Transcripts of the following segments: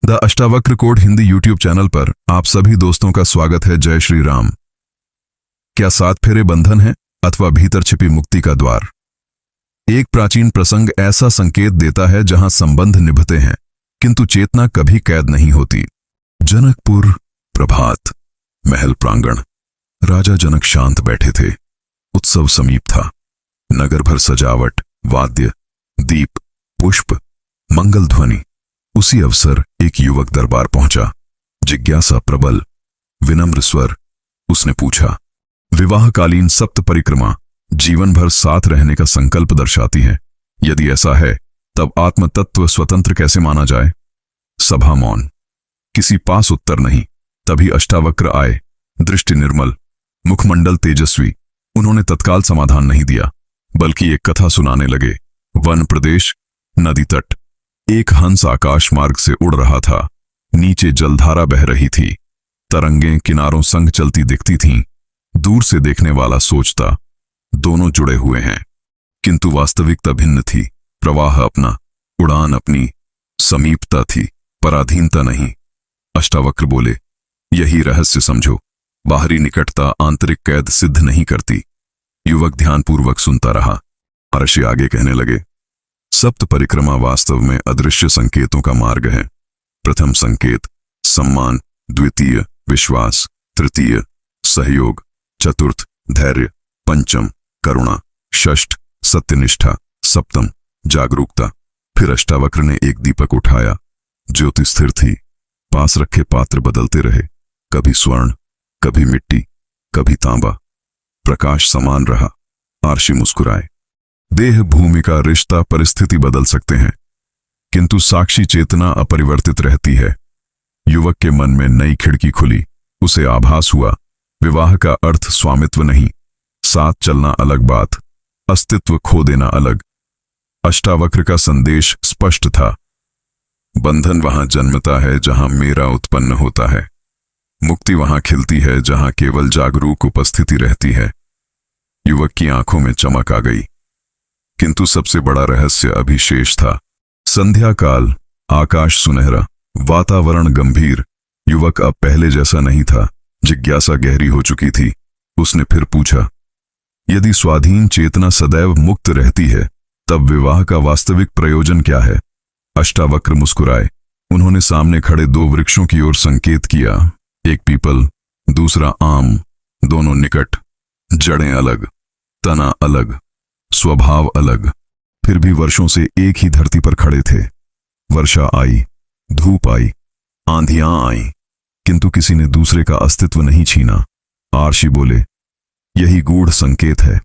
The Ashtavakra code Hindi YouTube channel पर आप सभी दोस्तों का स्वागत है। जय श्री राम। क्या 7 फेरे बंधन है अथवा भीतर छिपी मुक्ति का द्वार? एक प्राचीन प्रसंग ऐसा संकेत देता है जहां संबंध निभते हैं किंतु चेतना कभी कैद नहीं होती। जनकपुर, प्रभात, महल प्रांगण। राजा जनक शांत बैठे थे। उत्सव समीप था। नगर भर सजावट, वाद्य, दीप, पुष्प, मंगल ध्वनि। उसी अवसर एक युवक दरबार पहुंचा। जिज्ञासा प्रबल, विनम्र स्वर। उसने पूछा, विवाहकालीन सप्त परिक्रमा जीवन भर साथ रहने का संकल्प दर्शाती है। यदि ऐसा है तब आत्मतत्व स्वतंत्र कैसे माना जाए? सभा मौन। किसी पास उत्तर नहीं। तभी अष्टावक्र आए, दृष्टि निर्मल, मुखमंडल तेजस्वी। उन्होंने तत्काल समाधान नहीं दिया बल्कि एक कथा सुनाने लगे। वन प्रदेश, नदी तट। एक हंस आकाश मार्ग से उड़ रहा था। नीचे जलधारा बह रही थी। तरंगें किनारों संग चलती दिखती थीं। दूर से देखने वाला सोचता दोनों जुड़े हुए हैं, किंतु वास्तविकता भिन्न थी। प्रवाह अपना, उड़ान अपनी, समीपता थी, पराधीनता नहीं। अष्टावक्र बोले, यही रहस्य समझो। बाहरी निकटता आंतरिक कैद सिद्ध नहीं करती। युवक ध्यानपूर्वक सुनता रहा। महर्षि आगे कहने लगे, सप्त परिक्रमा वास्तव में अदृश्य संकेतों का मार्ग है। प्रथम संकेत सम्मान, द्वितीय विश्वास, तृतीय सहयोग, चतुर्थ धैर्य, पंचम करुणा, षष्ठ सत्यनिष्ठा, सप्तम जागरूकता। फिर अष्टावक्र ने एक दीपक उठाया। ज्योति स्थिर थी। पास रखे पात्र बदलते रहे, कभी स्वर्ण, कभी मिट्टी, कभी तांबा। प्रकाश समान रहा। आर्षि मुस्कुराए। देह, भूमिका, रिश्ता, परिस्थिति बदल सकते हैं किंतु साक्षी चेतना अपरिवर्तित रहती है। युवक के मन में नई खिड़की खुली। उसे आभास हुआ, विवाह का अर्थ स्वामित्व नहीं, साथ चलना अलग बात, अस्तित्व खो देना अलग। अष्टावक्र का संदेश स्पष्ट था। बंधन वहां जन्मता है जहां मेरा उत्पन्न होता है। मुक्ति वहां खिलती है जहां केवल जागरूक उपस्थिति रहती है। युवक की आंखों में चमक आ गई, किंतु सबसे बड़ा रहस्य अभी शेष था। संध्या काल, आकाश सुनहरा, वातावरण गंभीर। युवक अब पहले जैसा नहीं था। जिज्ञासा गहरी हो चुकी थी। उसने फिर पूछा, यदि स्वाधीन चेतना सदैव मुक्त रहती है तब विवाह का वास्तविक प्रयोजन क्या है? अष्टावक्र मुस्कुराए। उन्होंने सामने खड़े 2 वृक्षों की ओर संकेत किया। एक पीपल, दूसरा आम। दोनों निकट, जड़ें अलग, तना अलग, स्वभाव अलग, फिर भी वर्षों से एक ही धरती पर खड़े थे। वर्षा आई, धूप आई, आंधियां आई, किंतु किसी ने दूसरे का अस्तित्व नहीं छीना। आर्षि बोले, यही गूढ़ संकेत है।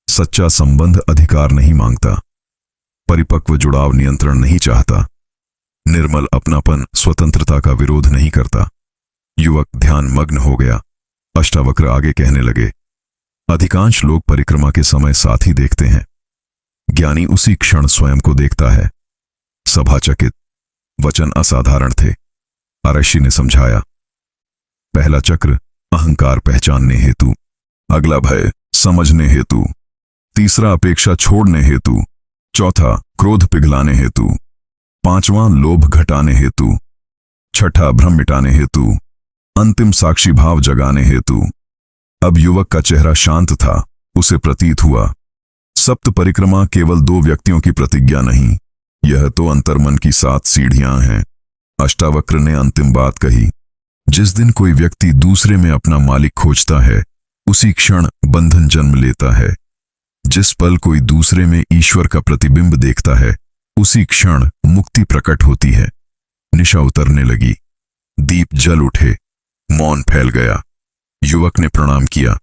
सच्चा संबंध अधिकार नहीं मांगता। परिपक्व जुड़ाव नियंत्रण नहीं चाहता। निर्मल अपनापन स्वतंत्रता का विरोध नहीं करता। युवक ध्यान मग्न हो गया। अष्टावक्र आगे कहने लगे, अधिकांश लोग परिक्रमा के समय साथ ही देखते हैं। ज्ञानी उसी क्षण स्वयं को देखता है। सभा चकित। वचन असाधारण थे। आर्षि ने समझाया, पहला चक्र अहंकार पहचानने हेतु, अगला भय समझने हेतु, तीसरा अपेक्षा छोड़ने हेतु, चौथा क्रोध पिघलाने हेतु, पांचवां लोभ घटाने हेतु, छठा भ्रम मिटाने हेतु, अंतिम साक्षी भाव जगाने हेतु। अब युवक का चेहरा शांत था। उसे प्रतीत हुआ, सप्त परिक्रमा केवल 2 व्यक्तियों की प्रतिज्ञा नहीं, यह तो अंतर्मन की 7 सीढ़ियां हैं। अष्टावक्र ने अंतिम बात कही, जिस दिन कोई व्यक्ति दूसरे में अपना मालिक खोजता है उसी क्षण बंधन जन्म लेता है। जिस पल कोई दूसरे में ईश्वर का प्रतिबिंब देखता है उसी क्षण मुक्ति प्रकट होती है। निशा उतरने लगी। दीप जल उठे। मौन फैल गया। युवक ने प्रणाम किया।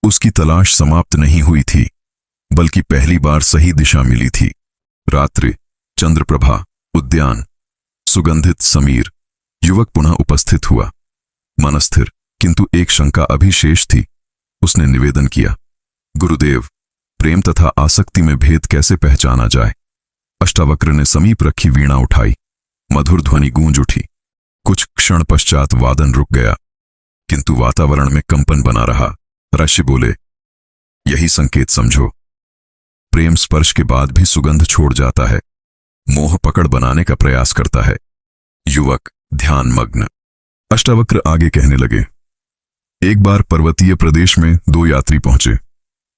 उसकी तलाश समाप्त नहीं हुई थी, बल्कि पहली बार सही दिशा मिली थी। रात्रि, चंद्रप्रभा, उद्यान, सुगंधित समीर। युवक पुनः उपस्थित हुआ। मन स्थिर, किंतु एक शंका अभी शेष थी। उसने निवेदन किया, गुरुदेव, प्रेम तथा आसक्ति में भेद कैसे पहचाना जाए? अष्टावक्र ने समीप रखी वीणा उठाई। मधुर ध्वनि गूंज उठी। कुछ क्षण पश्चात वादन रुक गया, किंतु वातावरण में कंपन बना रहा। ऋषि बोले, यही संकेत समझो। प्रेम स्पर्श के बाद भी सुगंध छोड़ जाता है। मोह पकड़ बनाने का प्रयास करता है। युवक ध्यान मग्न। अष्टावक्र आगे कहने लगे। एक बार पर्वतीय प्रदेश में दो यात्री पहुंचे।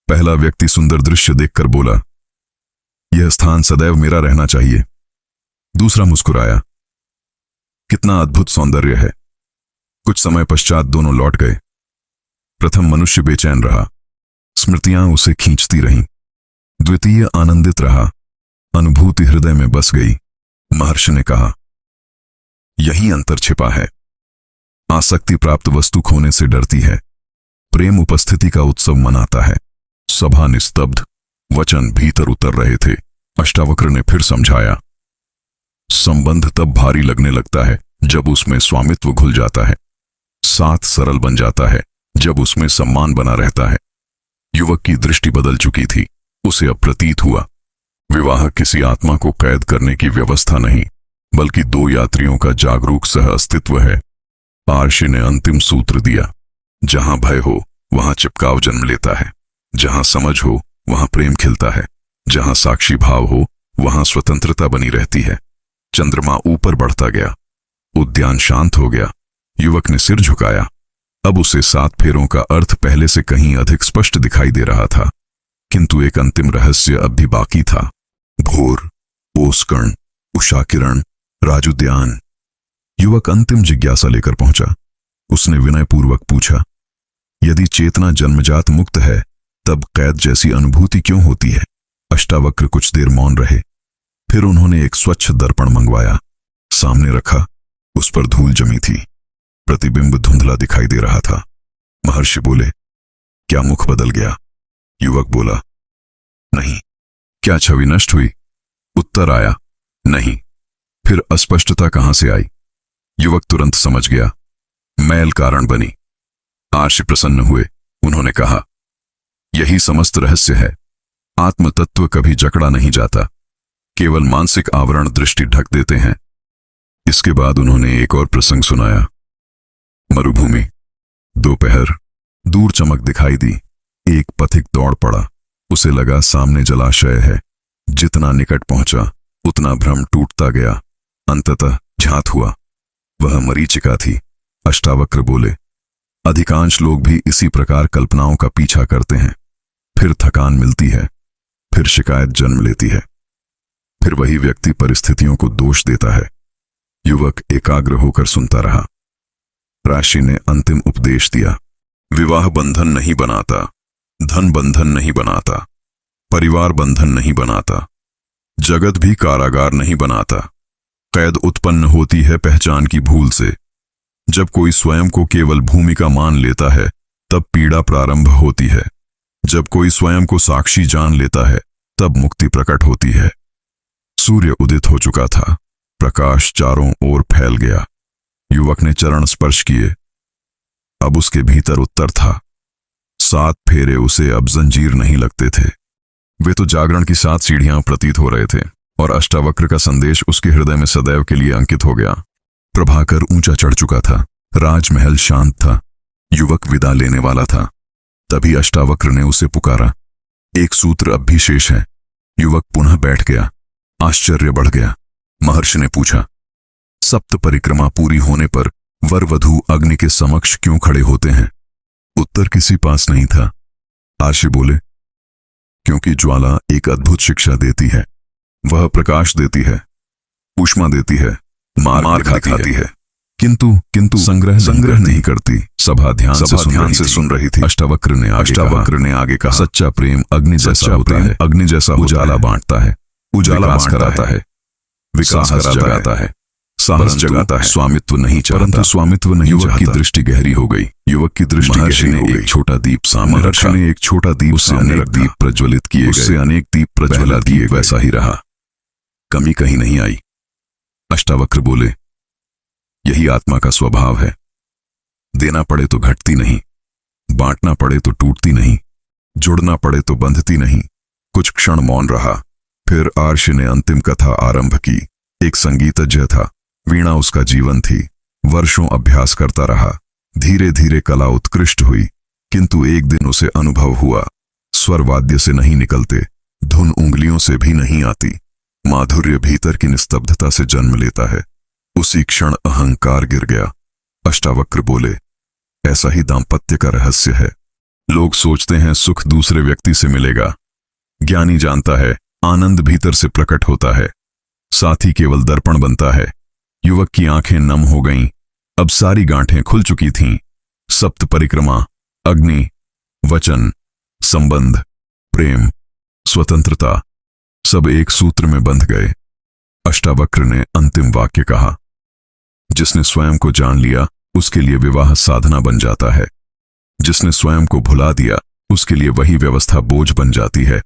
पहला व्यक्ति सुंदर दृश्य देखकर बोला, यह स्थान सदैव मेरा रहना चाहिए। दूसरा मुस्कुराया, कितना अद्भुत सौंदर्य है। कुछ समय पश्चात दोनों लौट गए। प्रथम मनुष्य बेचैन रहा, स्मृतियां उसे खींचती रहीं। द्वितीय आनंदित रहा, अनुभूति हृदय में बस गई। महर्षि ने कहा, यही अंतर छिपा है। आसक्ति प्राप्त वस्तु खोने से डरती है, प्रेम उपस्थिति का उत्सव मनाता है। सभा निस्तब्ध, वचन भीतर उतर रहे थे। अष्टावक्र ने फिर समझाया, संबंध तब भारी लगने लगता है जब उसमें स्वामित्व घुल जाता है। साथ सरल बन जाता है जब उसमें सम्मान बना रहता है। युवक की दृष्टि बदल चुकी थी। उसे अब प्रतीत हुआ, विवाह किसी आत्मा को कैद करने की व्यवस्था नहीं, बल्कि दो यात्रियों का जागरूक सह अस्तित्व है। आर्षि ने अंतिम सूत्र दिया, जहां भय हो वहां चिपकाव जन्म लेता है, जहां समझ हो वहां प्रेम खिलता है, जहां साक्षी भाव हो वहां स्वतंत्रता बनी रहती है। चंद्रमा ऊपर बढ़ता गया, उद्यान शांत हो गया। युवक ने सिर झुकाया। अब उसे 7 फेरों का अर्थ पहले से कहीं अधिक स्पष्ट दिखाई दे रहा था, किंतु एक अंतिम रहस्य अब भी बाकी था। भोर, ओसकर्ण, उषा किरण, राजुद्यान। युवक अंतिम जिज्ञासा लेकर पहुंचा। उसने विनयपूर्वक पूछा, यदि चेतना जन्मजात मुक्त है, तब कैद जैसी अनुभूति क्यों होती है? अष्टावक्र कुछ देर मौन रहे। फिर उन्होंने एक स्वच्छ दर्पण मंगवाया, सामने रखा। उस पर धूल जमी थी, प्रतिबिंब धुंधला दिखाई दे रहा था। महर्षि बोले, क्या मुख बदल गया? युवक बोला, नहीं। क्या छवि नष्ट हुई? उत्तर आया, नहीं। फिर अस्पष्टता कहां से आई? युवक तुरंत समझ गया, मैल कारण बनी। आर्षि प्रसन्न हुए। उन्होंने कहा, यही समस्त रहस्य है। आत्म तत्व कभी जकड़ा नहीं जाता, केवल मानसिक आवरण दृष्टि ढक देते हैं। इसके बाद उन्होंने एक और प्रसंग सुनाया। मरुभूमि, दोपहर, दूर चमक दिखाई दी। एक पथिक दौड़ पड़ा। उसे लगा सामने जलाशय है। जितना निकट पहुंचा उतना भ्रम टूटता गया। अंततः झात हुआ, वह मरीचिका थी। अष्टावक्र बोले, अधिकांश लोग भी इसी प्रकार कल्पनाओं का पीछा करते हैं। फिर थकान मिलती है, फिर शिकायत जन्म लेती है, फिर वही व्यक्ति परिस्थितियों को दोष देता है। युवक एकाग्र होकर सुनता रहा। राशि ने अंतिम उपदेश दिया, विवाह बंधन नहीं बनाता, धन बंधन नहीं बनाता, परिवार बंधन नहीं बनाता, जगत भी कारागार नहीं बनाता। कैद उत्पन्न होती है पहचान की भूल से। जब कोई स्वयं को केवल भूमिका मान लेता है, तब पीड़ा प्रारंभ होती है। जब कोई स्वयं को साक्षी जान लेता है, तब मुक्ति प्रकट होती है। सूर्य उदित हो चुका था, प्रकाश चारों ओर फैल गया। युवक ने चरण स्पर्श किए। अब उसके भीतर उत्तर था। 7 फेरे उसे अब जंजीर नहीं लगते थे। वे तो जागरण की 7 सीढ़ियां प्रतीत हो रहे थे, और अष्टावक्र का संदेश उसके हृदय में सदैव के लिए अंकित हो गया। प्रभाकर ऊंचा चढ़ चुका था, राजमहल शांत था, युवक विदा लेने वाला था। तभी अष्टावक्र ने उसे पुकारा, एक सूत्र अब भी शेष है। युवक पुनः बैठ गया। आश्चर्य बढ़ गया। महर्षि ने पूछा, सप्त परिक्रमा पूरी होने पर वर वधू अग्नि के समक्ष क्यों खड़े होते हैं? उत्तर किसी पास नहीं था। आर्षि बोले, क्योंकि ज्वाला एक अद्भुत शिक्षा देती है। वह प्रकाश देती है, ऊष्मा देती है, मार खाती है, किंतु संग्रह नहीं करती। सभा ध्यान से सुन रही थी। अष्टावक्र ने आगे कहा, सच्चा प्रेम अग्नि जैसा होता है। अग्नि जैसा उजाला बांटता है, उजाला कराता है, विकास जगाता है, साहस जगाता है। स्वामित्व नहीं चाहता, परंतु स्वामित्व नहीं। युवक की दृष्टि गहरी हो गई। युवक की दृष्टि गहरी हो गई। एक छोटा दीप सामने रखा। ने एक छोटा दीप उससे अनेक दीप प्रज्वलित किए गए। उससे अनेक दीप प्रज्वलित किए, वैसा ही रहा, कमी कहीं नहीं आई। अष्टावक्र बोले, यही आत्मा का स्वभाव है। देना पड़े तो घटती नहीं, बांटना पड़े तो टूटती नहीं, जुड़ना पड़े तो बंधती नहीं। कुछ क्षण मौन रहा। फिर आर्षि ने अंतिम कथा आरंभ की। एक संगीतज्ञ था, वीणा उसका जीवन थी। वर्षों अभ्यास करता रहा। धीरे धीरे कला उत्कृष्ट हुई, किंतु एक दिन उसे अनुभव हुआ, स्वर वाद्य से नहीं निकलते, धुन उंगलियों से भी नहीं आती। माधुर्य भीतर की निस्तब्धता से जन्म लेता है। उसी क्षण अहंकार गिर गया। अष्टावक्र बोले, ऐसा ही दाम्पत्य का रहस्य है। लोग सोचते हैं सुख दूसरे व्यक्ति से मिलेगा। ज्ञानी जानता है आनंद भीतर से प्रकट होता है। साथी केवल दर्पण बनता है। युवक की आंखें नम हो गईं। अब सारी गांठें खुल चुकी थीं। सप्त परिक्रमा, अग्नि, वचन, संबंध, प्रेम, स्वतंत्रता, सब एक सूत्र में बंध गए। अष्टावक्र ने अंतिम वाक्य कहा, जिसने स्वयं को जान लिया उसके लिए विवाह साधना बन जाता है। जिसने स्वयं को भुला दिया उसके लिए वही व्यवस्था बोझ बन जाती है।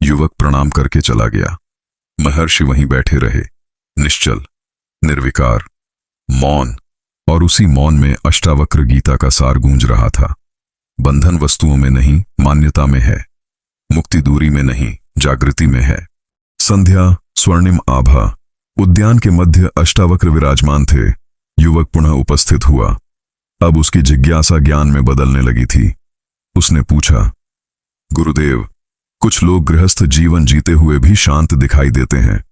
युवक प्रणाम करके चला गया। महर्षि वहीं बैठे रहे, निश्चल, निर्विकार, मौन, और उसी मौन में अष्टावक्र गीता का सार गूंज रहा था। बंधन वस्तुओं में नहीं, मान्यता में है। मुक्ति दूरी में नहीं, जागृति में है। संध्या, स्वर्णिम आभा, उद्यान के मध्य अष्टावक्र विराजमान थे। युवक पुनः उपस्थित हुआ। अब उसकी जिज्ञासा ज्ञान में बदलने लगी थी। उसने पूछा, गुरुदेव, कुछ लोग गृहस्थ जीवन जीते हुए भी शांत दिखाई देते हैं,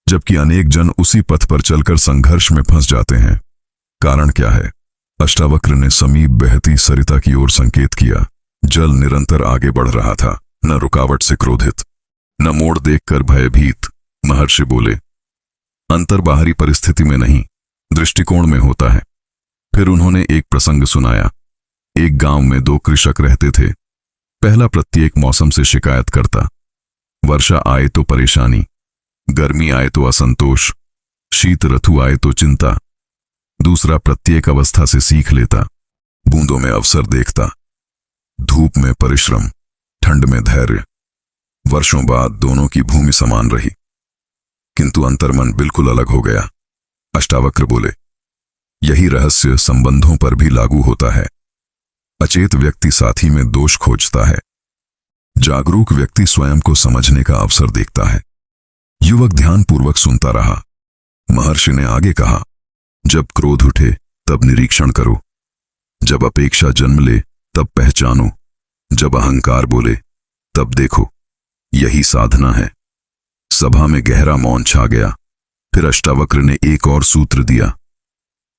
जबकि अनेक जन उसी पथ पर चलकर संघर्ष में फंस जाते हैं। कारण क्या है? अष्टावक्र ने समीप बहती सरिता की ओर संकेत किया। जल निरंतर आगे बढ़ रहा था, न रुकावट से क्रोधित, न मोड़ देखकर भयभीत। महर्षि बोले, अंतर बाहरी परिस्थिति में नहीं, दृष्टिकोण में होता है। फिर उन्होंने एक प्रसंग सुनाया। एक गांव में दो कृषक रहते थे। पहला प्रत्येक मौसम से शिकायत करता। वर्षा आए तो परेशानी, गर्मी आए तो असंतोष, शीत ऋतु आए तो चिंता। दूसरा प्रत्येक अवस्था से सीख लेता, बूंदों में अवसर देखता, धूप में परिश्रम, ठंड में धैर्य। वर्षों बाद दोनों की भूमि समान रही, किंतु अंतर्मन बिल्कुल अलग हो गया। अष्टावक्र बोले, यही रहस्य संबंधों पर भी लागू होता है। अचेत व्यक्ति साथी में दोष खोजता है, जागरूक व्यक्ति स्वयं को समझने का अवसर देखता है। युवक ध्यानपूर्वक सुनता रहा। महर्षि ने आगे कहा, जब क्रोध उठे तब निरीक्षण करो, जब अपेक्षा जन्म ले तब पहचानो, जब अहंकार बोले तब देखो। यही साधना है। सभा में गहरा मौन छा गया। फिर अष्टावक्र ने एक और सूत्र दिया,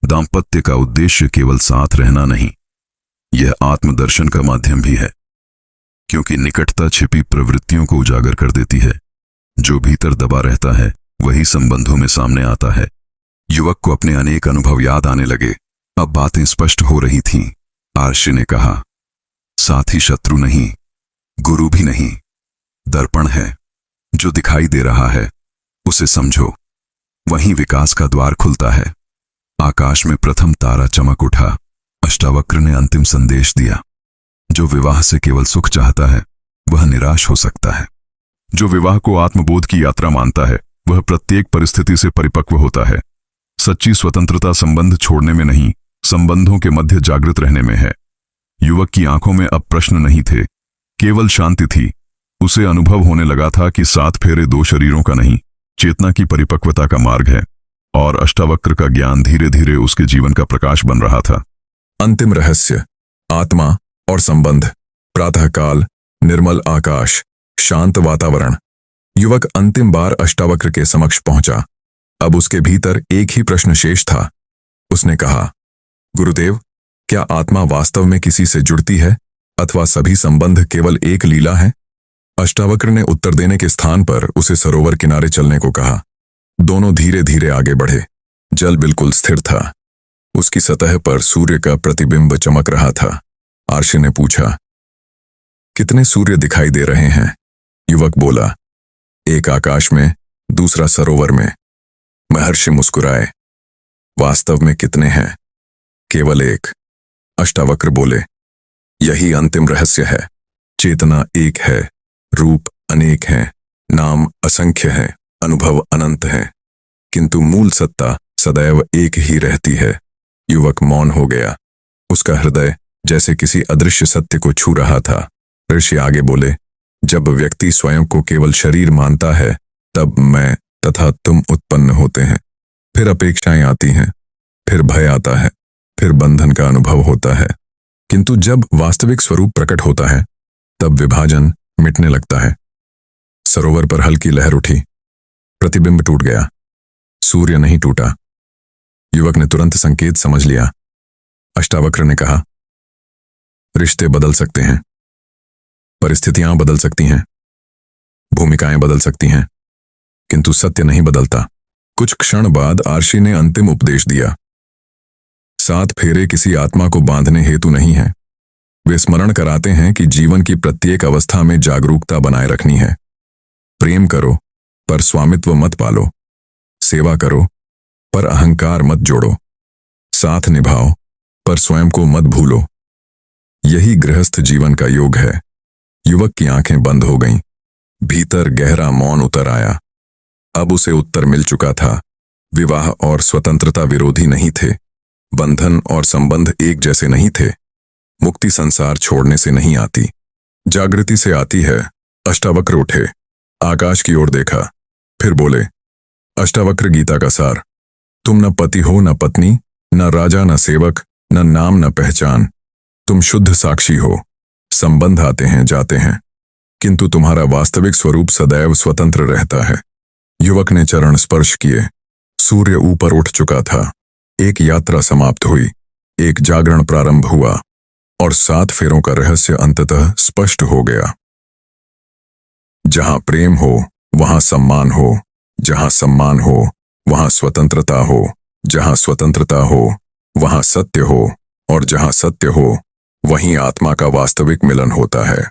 दाम्पत्य का उद्देश्य केवल साथ रहना नहीं, यह आत्मदर्शन का माध्यम भी है, क्योंकि निकटता छिपी प्रवृत्तियों को उजागर कर देती है। जो भीतर दबा रहता है वही संबंधों में सामने आता है। युवक को अपने अनेक अनुभव याद आने लगे। अब बातें स्पष्ट हो रही थीं। आर्षि ने कहा, साथी शत्रु नहीं, गुरु भी नहीं, दर्पण है। जो दिखाई दे रहा है उसे समझो, वहीं विकास का द्वार खुलता है। आकाश में प्रथम तारा चमक उठा। अष्टावक्र ने अंतिम संदेश दिया, जो विवाह से केवल सुख चाहता है वह निराश हो सकता है। जो विवाह को आत्मबोध की यात्रा मानता है वह प्रत्येक परिस्थिति से परिपक्व होता है। सच्ची स्वतंत्रता संबंध छोड़ने में नहीं, संबंधों के मध्य जागृत रहने में है। युवक की आंखों में अब प्रश्न नहीं थे, केवल शांति थी। उसे अनुभव होने लगा था कि 7 फेरे 2 शरीरों का नहीं, चेतना की परिपक्वता का मार्ग है। और अष्टावक्र का ज्ञान धीरे धीरे उसके जीवन का प्रकाश बन रहा था। अंतिम रहस्य, आत्मा और संबंध। प्रातःकाल, निर्मल आकाश, शांत वातावरण। युवक अंतिम बार अष्टावक्र के समक्ष पहुंचा। अब उसके भीतर एक ही प्रश्न शेष था। उसने कहा, गुरुदेव, क्या आत्मा वास्तव में किसी से जुड़ती है अथवा सभी संबंध केवल एक लीला है? अष्टावक्र ने उत्तर देने के स्थान पर उसे सरोवर किनारे चलने को कहा। दोनों धीरे धीरे आगे बढ़े। जल बिल्कुल स्थिर था। उसकी सतह पर सूर्य का प्रतिबिंब चमक रहा था। आर्षि ने पूछा, कितने सूर्य दिखाई दे रहे हैं? युवक बोला, एक आकाश में, दूसरा सरोवर में। महर्षि मुस्कुराए, वास्तव में कितने हैं? केवल एक। अष्टावक्र बोले, यही अंतिम रहस्य है। चेतना एक है, रूप अनेक हैं, नाम असंख्य हैं, अनुभव अनंत हैं, किंतु मूल सत्ता सदैव एक ही रहती है। युवक मौन हो गया। उसका हृदय जैसे किसी अदृश्य सत्य को छू रहा था। ऋषि आगे बोले, जब व्यक्ति स्वयं को केवल शरीर मानता है तब मैं तथा तुम उत्पन्न होते हैं। फिर अपेक्षाएं आती हैं, फिर भय आता है, फिर बंधन का अनुभव होता है। किंतु जब वास्तविक स्वरूप प्रकट होता है तब विभाजन मिटने लगता है। सरोवर पर हल्की लहर उठी। प्रतिबिंब टूट गया। सूर्य नहीं टूटा। युवक ने तुरंत संकेत समझ लिया। अष्टावक्र ने कहा, रिश्ते बदल सकते हैं, परिस्थितियां बदल सकती हैं, भूमिकाएं बदल सकती हैं, किंतु सत्य नहीं बदलता। कुछ क्षण बाद आर्षि ने अंतिम उपदेश दिया। 7 फेरे किसी आत्मा को बांधने हेतु नहीं है। वे स्मरण कराते हैं कि जीवन की प्रत्येक अवस्था में जागरूकता बनाए रखनी है। प्रेम करो पर स्वामित्व मत पालो, सेवा करो पर अहंकार मत जोड़ो, साथ निभाओ पर स्वयं को मत भूलो। यही गृहस्थ जीवन का योग है। युवक की आंखें बंद हो गईं। भीतर गहरा मौन उतर आया। अब उसे उत्तर मिल चुका था। विवाह और स्वतंत्रता विरोधी नहीं थे। बंधन और संबंध एक जैसे नहीं थे। मुक्ति संसार छोड़ने से नहीं आती, जागृति से आती है। अष्टावक्र उठे, आकाश की ओर देखा, फिर बोले, अष्टावक्र गीता का सार। तुम न पति हो, न पत्नी, न राजा, न सेवक, न नाम, न पहचान। तुम शुद्ध साक्षी हो। संबंध आते हैं, जाते हैं, किंतु तुम्हारा वास्तविक स्वरूप सदैव स्वतंत्र रहता है। युवक ने चरण स्पर्श किए। सूर्य ऊपर उठ चुका था। एक यात्रा समाप्त हुई, एक जागरण प्रारंभ हुआ और 7 फेरों का रहस्य अंततः स्पष्ट हो गया। जहां प्रेम हो वहां सम्मान हो, जहां सम्मान हो वहां स्वतंत्रता हो, जहां स्वतंत्रता हो वहां सत्य हो, और जहां सत्य हो वहीं आत्मा का वास्तविक मिलन होता है।